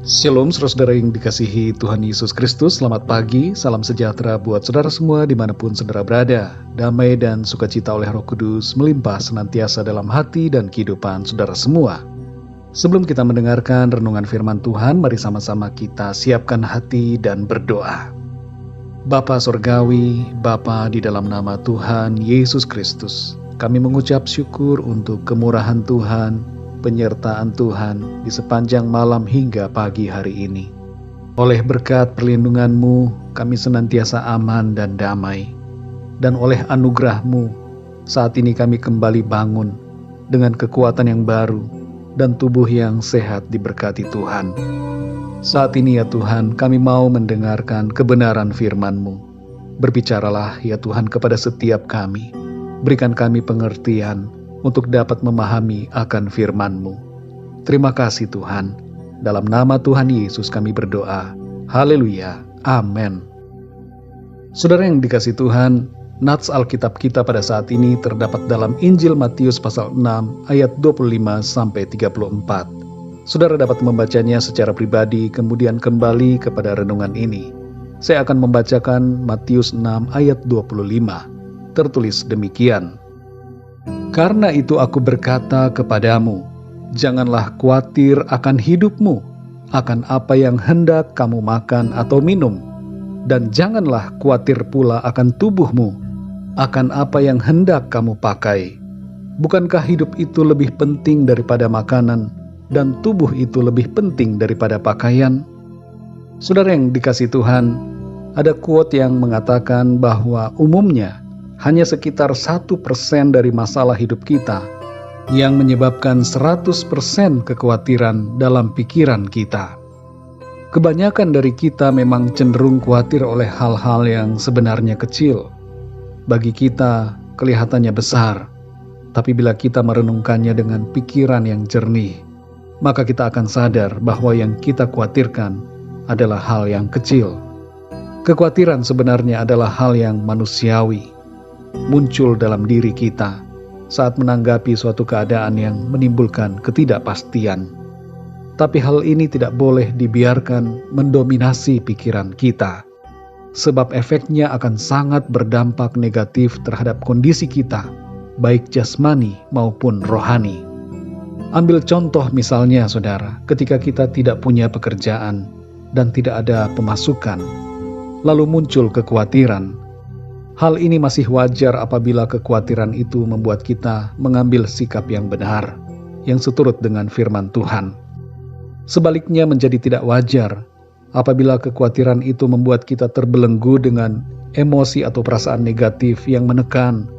Shalom saudara yang dikasihi Tuhan Yesus Kristus. Selamat pagi, salam sejahtera buat saudara semua dimanapun saudara berada. Damai dan sukacita oleh Roh Kudus melimpah senantiasa dalam hati dan kehidupan saudara semua. Sebelum kita mendengarkan renungan firman Tuhan, mari sama-sama kita siapkan hati dan berdoa. Bapa Sorgawi, Bapa di dalam nama Tuhan Yesus Kristus, kami mengucap syukur untuk kemurahan Tuhan, penyertaan Tuhan di sepanjang malam hingga pagi hari ini. Oleh berkat perlindungan-Mu, kami senantiasa aman dan damai. Dan oleh anugerah-Mu, saat ini kami kembali bangun dengan kekuatan yang baru dan tubuh yang sehat diberkati Tuhan. Saat ini ya Tuhan, kami mau mendengarkan kebenaran firman-Mu. Berbicaralah ya Tuhan kepada setiap kami. Berikan kami pengertian untuk dapat memahami akan firman-Mu. Terima kasih Tuhan. Dalam nama Tuhan Yesus kami berdoa. Haleluya. Amin. Saudara yang dikasihi Tuhan, nats Alkitab kita pada saat ini terdapat dalam Injil Matius pasal 6 ayat 25-34. Saudara dapat membacanya secara pribadi kemudian kembali kepada renungan ini. Saya akan membacakan Matius 6 ayat 25. Tertulis demikian. Karena itu aku berkata kepadamu, janganlah khawatir akan hidupmu, akan apa yang hendak kamu makan atau minum, dan janganlah khawatir pula akan tubuhmu, akan apa yang hendak kamu pakai. Bukankah hidup itu lebih penting daripada makanan, dan tubuh itu lebih penting daripada pakaian? Saudara yang dikasihi Tuhan, ada quote yang mengatakan bahwa umumnya hanya sekitar 1% dari masalah hidup kita yang menyebabkan 100% kekhawatiran dalam pikiran kita. Kebanyakan dari kita memang cenderung khawatir oleh hal-hal yang sebenarnya kecil. Bagi kita kelihatannya besar, tapi bila kita merenungkannya dengan pikiran yang jernih, maka kita akan sadar bahwa yang kita khawatirkan adalah hal yang kecil. Kekhawatiran sebenarnya adalah hal yang manusiawi, muncul dalam diri kita saat menanggapi suatu keadaan yang menimbulkan ketidakpastian. Tapi hal ini tidak boleh dibiarkan mendominasi pikiran kita, sebab efeknya akan sangat berdampak negatif terhadap kondisi kita, baik jasmani maupun rohani. Ambil contoh misalnya saudara, ketika kita tidak punya pekerjaan dan tidak ada pemasukan, lalu muncul kekhawatiran. Hal ini masih wajar apabila kekhawatiran itu membuat kita mengambil sikap yang benar, yang seturut dengan firman Tuhan. Sebaliknya menjadi tidak wajar apabila kekhawatiran itu membuat kita terbelenggu dengan emosi atau perasaan negatif yang menekan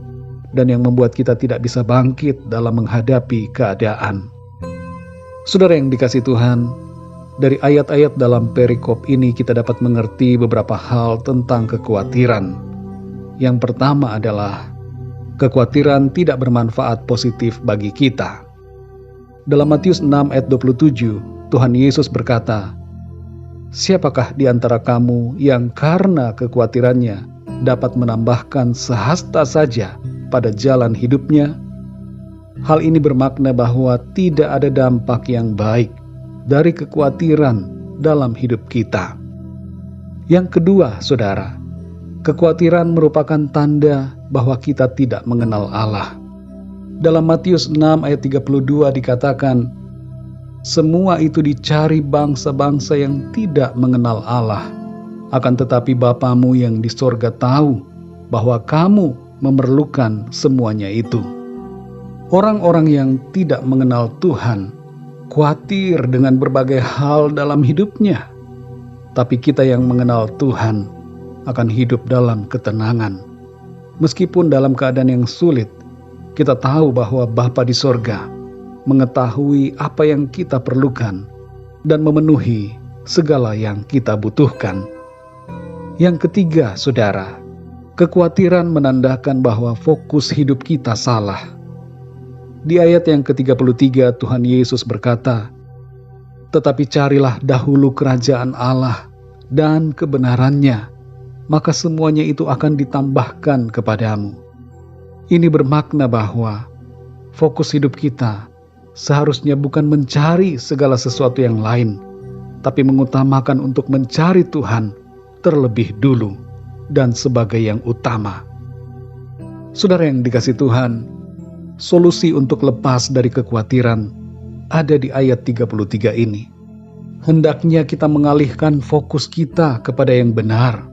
dan yang membuat kita tidak bisa bangkit dalam menghadapi keadaan. Saudara yang dikasihi Tuhan, dari ayat-ayat dalam perikop ini kita dapat mengerti beberapa hal tentang kekhawatiran. Yang pertama adalah kekhawatiran tidak bermanfaat positif bagi kita. Dalam Matius 6 ayat 27, Tuhan Yesus berkata, siapakah di antara kamu yang karena kekhawatirannya dapat menambahkan sehasta saja pada jalan hidupnya? Hal ini bermakna bahwa tidak ada dampak yang baik dari kekhawatiran dalam hidup kita. Yang kedua, saudara, kekhawatiran merupakan tanda bahwa kita tidak mengenal Allah. Dalam Matius 6 ayat 32 dikatakan, semua itu dicari bangsa-bangsa yang tidak mengenal Allah. Akan tetapi Bapamu yang di sorga tahu bahwa kamu memerlukan semuanya itu. Orang-orang yang tidak mengenal Tuhan khawatir dengan berbagai hal dalam hidupnya. Tapi kita yang mengenal Tuhan akan hidup dalam ketenangan. Meskipun dalam keadaan yang sulit, kita tahu bahwa Bapa di sorga mengetahui apa yang kita perlukan dan memenuhi segala yang kita butuhkan. Yang ketiga, saudara, kekhawatiran menandakan bahwa fokus hidup kita salah. Di ayat yang ke-33 Tuhan Yesus berkata, tetapi carilah dahulu kerajaan Allah dan kebenarannya, maka semuanya itu akan ditambahkan kepadamu. Ini bermakna bahwa fokus hidup kita seharusnya bukan mencari segala sesuatu yang lain, tapi mengutamakan untuk mencari Tuhan terlebih dulu dan sebagai yang utama. Saudara yang dikasihi Tuhan, solusi untuk lepas dari kekhawatiran ada di ayat 33 ini. Hendaknya kita mengalihkan fokus kita kepada yang benar,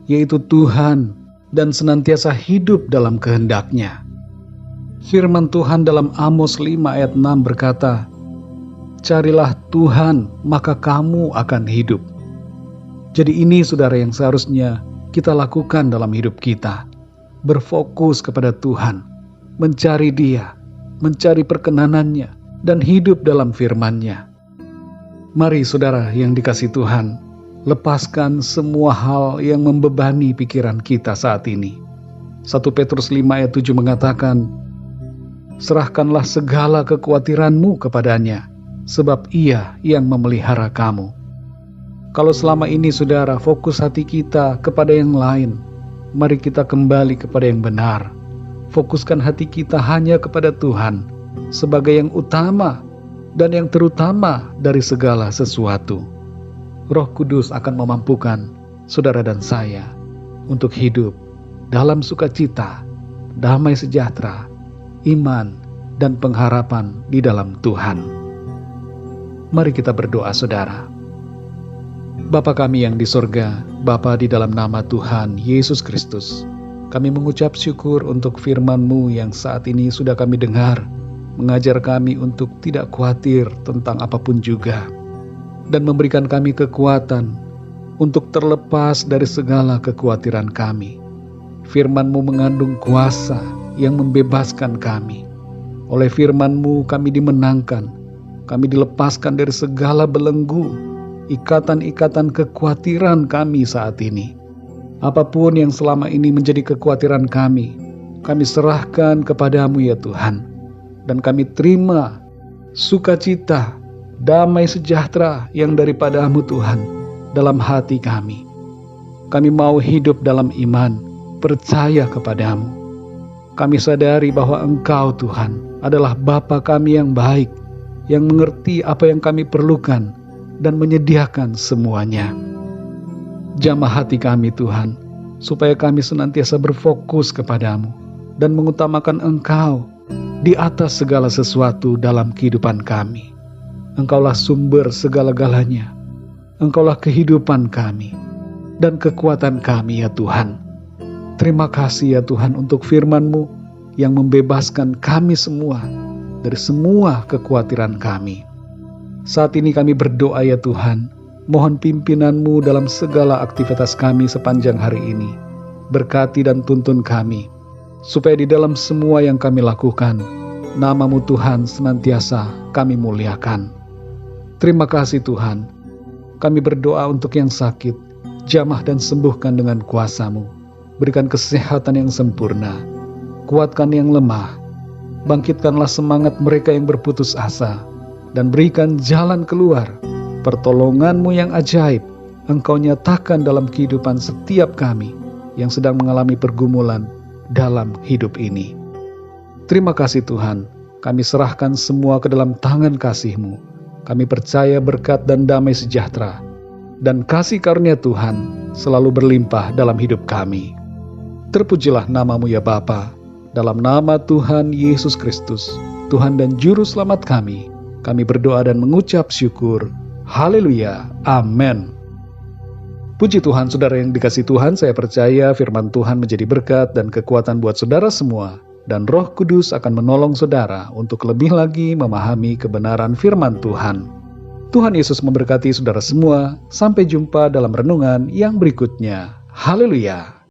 yaitu Tuhan, dan senantiasa hidup dalam kehendak-Nya. Firman Tuhan dalam Amos 5 ayat 6 berkata, "Carilah Tuhan, maka kamu akan hidup." Jadi ini saudara yang seharusnya kita lakukan dalam hidup kita. Berfokus kepada Tuhan, mencari Dia, mencari perkenan-Nya, dan hidup dalam firman-Nya. Mari saudara yang dikasihi Tuhan, lepaskan semua hal yang membebani pikiran kita saat ini. 1 Petrus 5 ayat 7 mengatakan, "Serahkanlah segala kekhawatiranmu kepadanya, sebab Ia yang memelihara kamu." Kalau selama ini saudara fokus hati kita kepada yang lain, mari kita kembali kepada yang benar. Fokuskan hati kita hanya kepada Tuhan sebagai yang utama dan yang terutama dari segala sesuatu. Roh Kudus akan memampukan saudara dan saya untuk hidup dalam sukacita, damai sejahtera, iman, dan pengharapan di dalam Tuhan. Mari kita berdoa saudara. Bapa kami yang di sorga, Bapa di dalam nama Tuhan Yesus Kristus, kami mengucap syukur untuk firman-Mu yang saat ini sudah kami dengar, mengajar kami untuk tidak khawatir tentang apapun juga, dan memberikan kami kekuatan untuk terlepas dari segala kekhawatiran kami. Firman-Mu mengandung kuasa yang membebaskan kami. Oleh firman-Mu kami dimenangkan, kami dilepaskan dari segala belenggu, ikatan-ikatan kekhawatiran kami saat ini. Apapun yang selama ini menjadi kekhawatiran kami serahkan kepadamu ya Tuhan. Dan kami terima sukacita, damai sejahtera yang daripadamu Tuhan dalam hati kami. Kami mau hidup dalam iman, percaya kepadamu. Kami sadari bahwa Engkau Tuhan adalah Bapa kami yang baik, yang mengerti apa yang kami perlukan dan menyediakan semuanya. Jamah hati kami Tuhan, supaya kami senantiasa berfokus kepadamu dan mengutamakan Engkau di atas segala sesuatu dalam kehidupan kami. Engkaulah sumber segala-galanya. Engkaulah kehidupan kami dan kekuatan kami ya Tuhan. Terima kasih ya Tuhan untuk firman-Mu yang membebaskan kami semua dari semua kekhawatiran kami. Saat ini kami berdoa ya Tuhan, mohon pimpinan-Mu dalam segala aktivitas kami sepanjang hari ini. Berkati dan tuntun kami, supaya di dalam semua yang kami lakukan, nama-Mu Tuhan senantiasa kami muliakan. Terima kasih Tuhan. Kami berdoa untuk yang sakit, jamah dan sembuhkan dengan kuasa-Mu. Berikan kesehatan yang sempurna, kuatkan yang lemah, bangkitkanlah semangat mereka yang berputus asa, dan berikan jalan keluar. Pertolongan-Mu yang ajaib Engkau nyatakan dalam kehidupan setiap kami yang sedang mengalami pergumulan dalam hidup ini. Terima kasih Tuhan, kami serahkan semua ke dalam tangan kasih-Mu. Kami percaya berkat dan damai sejahtera dan kasih karunia Tuhan selalu berlimpah dalam hidup kami. Terpujilah nama-Mu ya Bapa, dalam nama Tuhan Yesus Kristus, Tuhan dan Juru Selamat kami berdoa dan mengucap syukur. Haleluya, amin. Puji Tuhan, saudara yang dikasihi Tuhan, saya percaya firman Tuhan menjadi berkat dan kekuatan buat saudara semua. Dan Roh Kudus akan menolong saudara untuk lebih lagi memahami kebenaran firman Tuhan. Tuhan Yesus memberkati saudara semua. Sampai jumpa dalam renungan yang berikutnya. Haleluya.